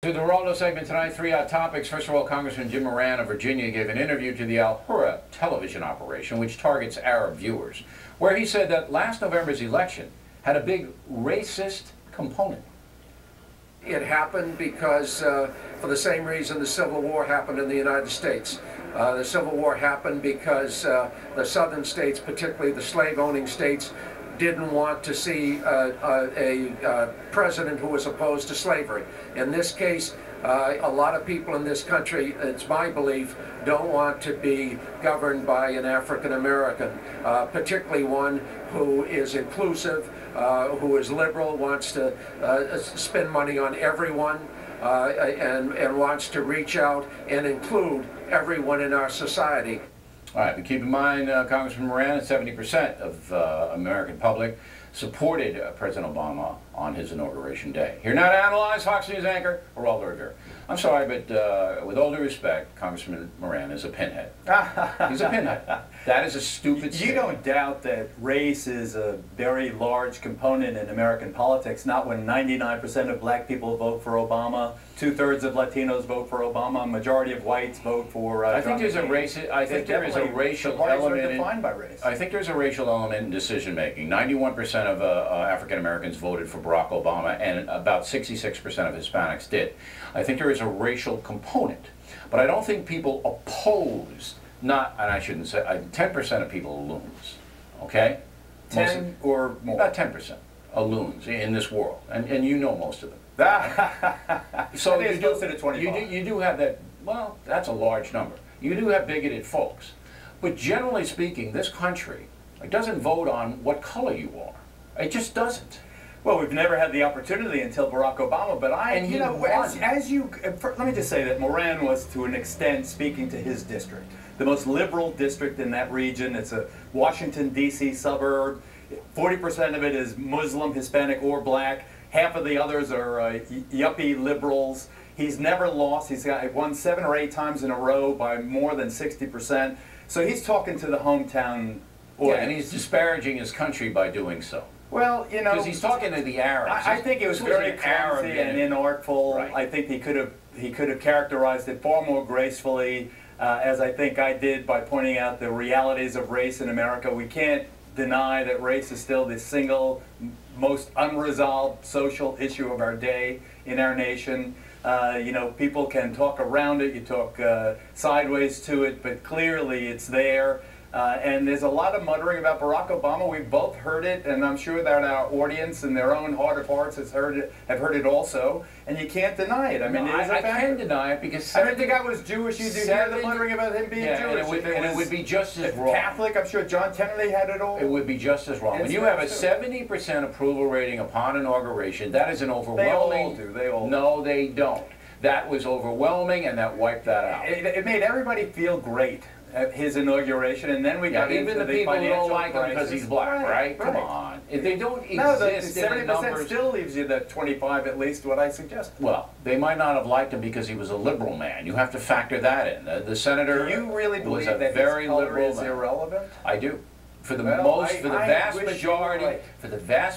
To the Geraldo segment tonight, three hot topics. First of all, Congressman Jim Moran of Virginia gave an interview to the Al Hurra television operation, which targets Arab viewers, where he said that last November's election had a big racist component. It happened because, for the same reason the Civil War happened in the United States. The Civil War happened because the southern states, particularly the slave-owning states, didn't want to see a president who was opposed to slavery. In this case, a lot of people in this country, it's my belief, don't want to be governed by an African American, particularly one who is inclusive, who is liberal, wants to spend money on everyone, and wants to reach out and include everyone in our society. All right, but keep in mind, Congressman Moran, 70% of American public supported President Obama on his inauguration day. Here now to analyze, Fox News anchor Geraldo Rivera. I'm sorry, but with all due respect, Congressman Moran is a pinhead. He's a pinhead. That is a stupid statement. You don't doubt that race is a very large component in American politics, not when 99% of black people vote for Obama, 2/3 of Latinos vote for Obama, a majority of whites vote for I think there's a racist. I think there is a racial element. Defined by race. I think there's a racial element in decision making. 91% of African Americans voted for Barack Obama, and about 66% of Hispanics did. I think there is a racial component, but I don't think people oppose. Not, and I shouldn't say. 10% of people are loons. Okay, 10 or more. About 10% are loons in this world, and you know most of them. So you do, to 25. You do have that. Well, that's a large number. You do have bigoted folks, but generally speaking, this country doesn't vote on what color you are. It just doesn't. Well, we've never had the opportunity until Barack Obama, but let me just say that Moran was, to an extent, speaking to his district, the most liberal district in that region. It's a Washington, D.C. suburb. 40% of it is Muslim, Hispanic, or black. Half of the others are yuppie liberals. He's never lost. He's won 7 or 8 times in a row by more than 60%. So he's talking to the hometown audience. Yeah, and he's disparaging his country by doing so. Well, you know, because he's talking to the Arabs. I think it was very clumsy and inartful. Right. I think he could have characterized it far more gracefully, as I think I did by pointing out the realities of race in America. We can't deny that race is still the single most unresolved social issue of our day in our nation. You know, people can talk around it, you talk sideways to it, but clearly it's there. And there's a lot of muttering about Barack Obama. We've both heard it, and I'm sure that our audience in their own heart of hearts have heard it also. And you can't deny it. I mean, I can deny it because I mean, if the guy was Jewish, you'd hear the muttering about him being Jewish. And it would be just as wrong. Catholic, I'm sure John Kennedy had it all. It would be just as wrong. When you have a 70% approval rating upon inauguration, that is an overwhelming. They all do. They all do. No, they don't. That was overwhelming, and that wiped that out. It made everybody feel great at his inauguration, and then we got into the people who don't like him because he's black, right? Come on. If they don't exist in the numbers, 70% still leaves you the 25 at least, what I suggest. Well, they might not have liked him because he was a liberal man. You have to factor that in. The senator Do you really believe was a that very his color liberal is man. Irrelevant? I do. For the vast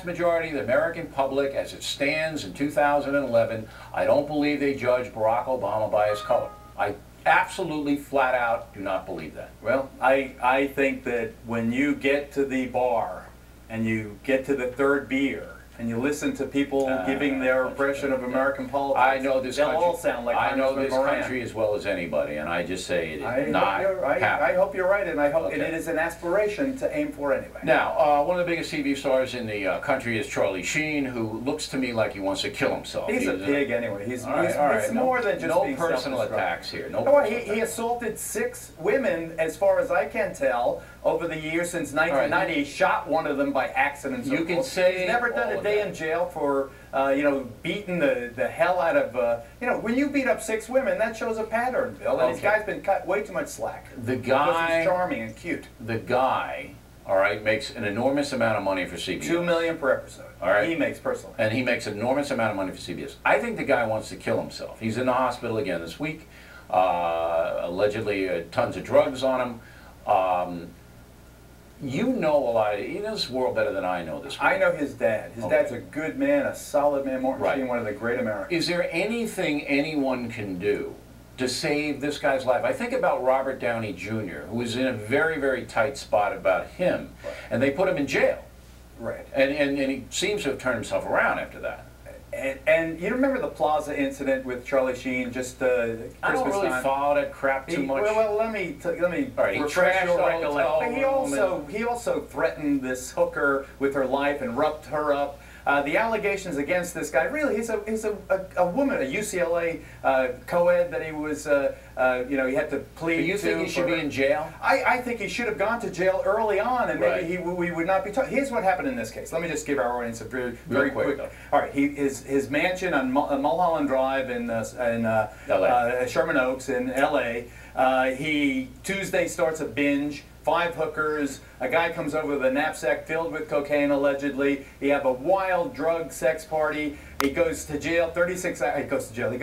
majority of the American public, as it stands in 2011, I don't believe they judge Barack Obama by his color. I absolutely, flat out, do not believe that. Well, I think that when you get to the bar and you get to the third beer and you listen to people giving their impression of American politics, I know this they'll country, all sound like I know this Moran. country as well as anybody, and I just say it is not happening. I hope you're right, and I hope it is an aspiration to aim for anyway. Now, one of the biggest TV stars in the country is Sheen, who looks to me like he wants to kill himself. He's a pig anyway. He's right. more than just no being personal attacks here. He assaulted 6 women, as far as I can tell, over the years since 1990. He shot one of them by accident. You can say he's never done a day in jail for beating the hell out of when you beat up 6 women, that shows a pattern, Bill. And this guy's been cut way too much slack. The guy, because he's charming and cute. The guy, all right, makes an enormous amount of money for CBS. $2 million per episode. All right, he makes personally, and he makes an enormous amount of money for CBS. I think the guy wants to kill himself. He's in the hospital again this week. Allegedly, tons of drugs on him. You know a lot. You know this world better than I know this world. I know his dad. His dad's a good man, a solid man. Morton Sheen, one of the great Americans. Is there anything anyone can do to save this guy's life? I think about Robert Downey Jr., who was in a very, very tight spot about him, and they put him in jail. Right. And he seems to have turned himself around after that. And you remember the Plaza incident with Charlie Sheen, just Christmas time? I don't really follow that crap too much. Well, let me refresh your recollection. He also threatened this hooker with her life and roughed her up. The allegations against this guy, really, he's a woman, a UCLA co-ed that he was, you know, he had to plead to. Do you think he should be in jail? I think he should have gone to jail early on, and maybe we would not be talking. Here's what happened in this case. Let me just give our audience a very quick. All right, his mansion on Mulholland Drive in Sherman Oaks in L.A. He Tuesday starts a binge. 5 hookers, a guy comes over with a knapsack filled with cocaine, allegedly. He have a wild drug sex party. He goes to jail 36 hours. He goes to jail. He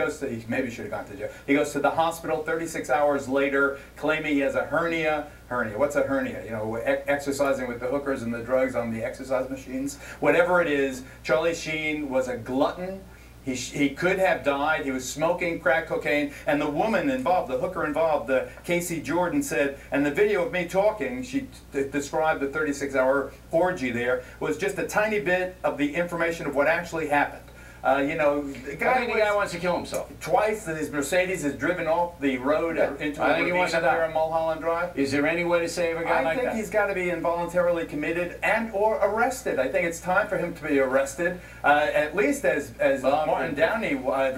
maybe should have gone to jail. He goes to the hospital 36 hours later, claiming he has a hernia. What's a hernia? You know, exercising with the hookers and the drugs on the exercise machines. Whatever it is, Charlie Sheen was a glutton. He could have died. He was smoking crack cocaine, and the woman involved, the hooker involved, Casey Jordan, said, and the video of me talking, she described the 36-hour orgy there, was just a tiny bit of the information of what actually happened. You know, the guy wants to kill himself. Twice his Mercedes is driven off the road into a ravine up there on Mulholland Drive. Is there any way to save a guy like that? I think he's got to be involuntarily committed and or arrested. I think it's time for him to be arrested, at least as Robert Downey was.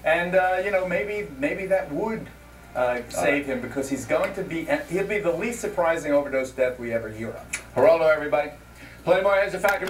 And you know, maybe that would save him, because he'll be the least surprising overdose death we ever hear of. Geraldo, everybody. Plenty more Heads of Factor.